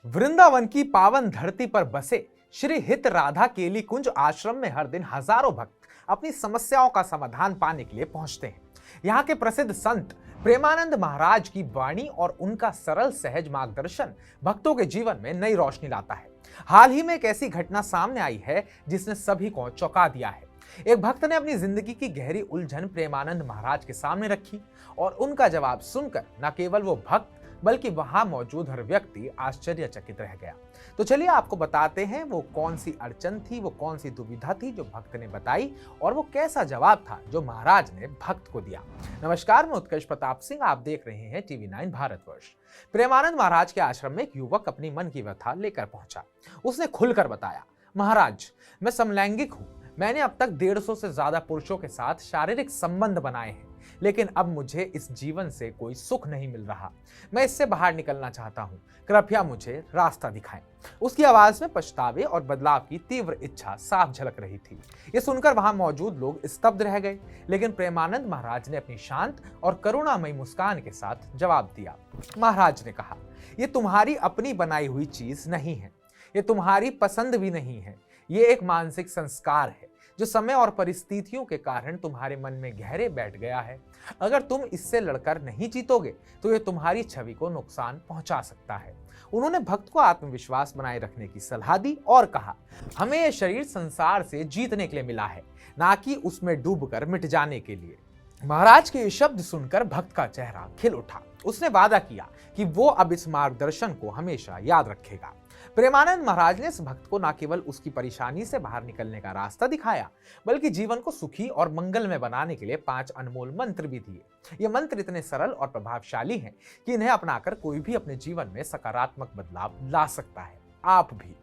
वृंदावन की पावन धरती पर बसे श्री हित राधा केली कुंज आश्रम में हर दिन हजारों भक्त अपनी समस्याओं का समाधान पाने के लिए पहुंचते हैं। यहाँ के प्रसिद्ध संत प्रेमानंद महाराज की वाणी और उनका सरल सहज मार्गदर्शन भक्तों के जीवन में नई रोशनी लाता है। हाल ही में एक ऐसी घटना सामने आई है जिसने सभी को चौंका दिया है। एक भक्त ने अपनी जिंदगी की गहरी उलझन प्रेमानंद महाराज के सामने रखी और उनका जवाब सुनकर न केवल वो भक्त बल्कि वहां मौजूद हर व्यक्ति आश्चर्यचकित रह गया। तो चलिए आपको बताते हैं वो कौन सी अड़चन थी, वो कौन सी दुविधा थी जो भक्त ने बताई और वो कैसा जवाब था जो महाराज ने भक्त को दिया। नमस्कार, मैं उत्कर्ष प्रताप सिंह, आप देख रहे हैं TV9 भारतवर्ष। प्रेमानंद महाराज के आश्रम में एक युवक अपनी मन की व्यथा लेकर पहुंचा। उसने खुलकर बताया, महाराज मैं समलैंगिक हूं। मैंने अब तक 150 से ज्यादा पुरुषों के साथ शारीरिक संबंध बनाए हैं, लेकिन अब मुझे इस जीवन से कोई सुख नहीं मिल रहा। मैं इससे बाहर निकलना चाहता हूँ, कृपया मुझे रास्ता दिखाएं। उसकी आवाज में पछतावे और बदलाव की तीव्र इच्छा साफ झलक रही थी। ये सुनकर वहां मौजूद लोग स्तब्ध रह गए, लेकिन प्रेमानंद महाराज ने अपनी शांत और करुणामयी मुस्कान के साथ जवाब दिया। महाराज ने कहा, ये तुम्हारी अपनी बनाई हुई चीज नहीं है, ये तुम्हारी पसंद भी नहीं है। ये एक मानसिक संस्कार है जो समय और परिस्थितियों के कारण तुम्हारे मन में गहरे बैठ गया है। अगर तुम इससे लड़कर नहीं जीतोगे तो ये तुम्हारी छवि को नुकसान पहुंचा सकता है। उन्होंने भक्त को आत्मविश्वास बनाए रखने की सलाह दी और कहा, हमें यह शरीर संसार से जीतने के लिए मिला है, ना कि उसमें डूबकर मिट जाने के लिए। महाराज के ये शब्द सुनकर भक्त का चेहरा खिल उठा। उसने वादा किया कि वो अब इस मार्गदर्शन को हमेशा याद रखेगा। प्रेमानंद महाराज ने इस भक्त को न केवल उसकी परेशानी से बाहर निकलने का रास्ता दिखाया, बल्कि जीवन को सुखी और मंगलमय बनाने के लिए 5 अनमोल मंत्र भी दिए। ये मंत्र इतने सरल और प्रभावशाली हैं कि इन्हें अपनाकर कोई भी अपने जीवन में सकारात्मक बदलाव ला सकता है, आप भी।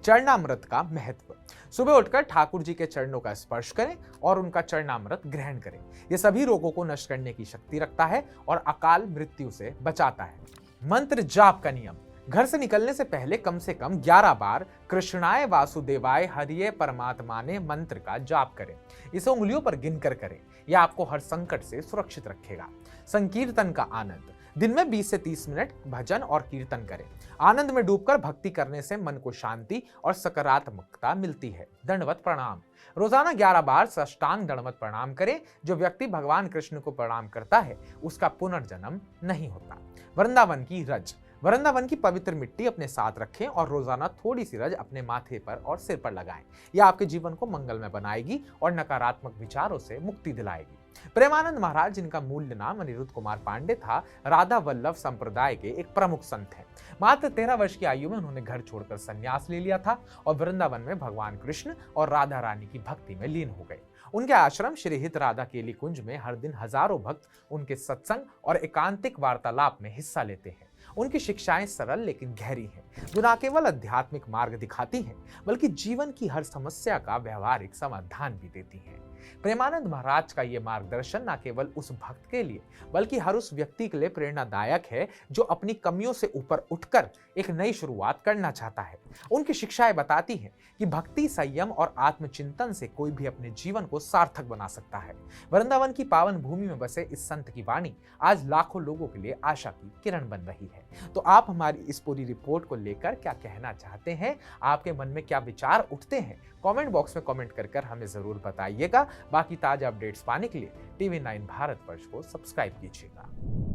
चरणामृत का महत्व। सुबह उठकर ठाकुर जी के चरणों का स्पर्श करें और उनका चरणामृत ग्रहण करें। यह सभी रोगों को नष्ट करने की शक्ति रखता है और अकाल मृत्यु से बचाता है। मंत्र जाप का नियम। घर से निकलने से पहले कम से कम 11 बार कृष्णाय वासुदेवाय हरिये परमात्माने मंत्र का जाप करें। इसे उंगलियों पर गिनकर करें, यह आपको हर संकट से सुरक्षित रखेगा। संकीर्तन का आनंद। दिन में 20 से 30 मिनट भजन और कीर्तन करें। आनंद में डूबकर भक्ति करने से मन को शांति और सकारात्मकता मिलती है। दंडवत प्रणाम। रोजाना 11 बार साष्टांग दंडवत प्रणाम करें। जो व्यक्ति भगवान कृष्ण को प्रणाम करता है उसका पुनर्जन्म नहीं होता। वृंदावन की रज। वृंदावन की पवित्र मिट्टी अपने साथ रखें और रोजाना थोड़ी सी रज अपने माथे पर और सिर पर लगाएं। यह आपके जीवन को मंगलमय बनाएगी और नकारात्मक विचारों से मुक्ति दिलाएगी। प्रेमानंद महाराज, जिनका मूल्य नाम अनिरुद्ध कुमार पांडे था, राधा वल्लभ संप्रदाय के एक प्रमुख संत हैं। मात्र 13 वर्ष की आयु में उन्होंने घर छोड़कर संन्यास ले लिया था और वृंदावन में भगवान कृष्ण और राधा रानी की भक्ति में लीन हो गए। उनके आश्रम श्री हित राधा केली कुंज में हर दिन हजारों भक्त उनके सत्संग और एकांतिक वार्तालाप में हिस्सा लेते हैं। उनकी शिक्षाएं सरल लेकिन गहरी हैं, जो न केवल आध्यात्मिक मार्ग दिखाती हैं बल्कि जीवन की हर समस्या का व्यवहारिक समाधान भी देती हैं। प्रेमानंद महाराज का ये मार्गदर्शन न केवल उस भक्त के लिए बल्कि हर उस व्यक्ति के लिए प्रेरणादायक है जो अपनी कमियों से ऊपर उठकर एक नई शुरुआत करना चाहता है। उनकी शिक्षाएं बताती हैं कि भक्ति, संयम और आत्मचिंतन से कोई भी अपने जीवन को सार्थक बना सकता है। वृंदावन की पावन भूमि में बसे इस संत की वाणी आज लाखों लोगों के लिए आशा की किरण बन रही है। तो आप हमारी इस पूरी रिपोर्ट को लेकर क्या कहना चाहते हैं? आपके मन में क्या विचार उठते हैं? कमेंट बॉक्स में कमेंट कर हमें जरूर बताइएगा। बाकी ताजा अपडेट्स पाने के लिए TV9 भारतवर्ष को सब्सक्राइब कीजिएगा।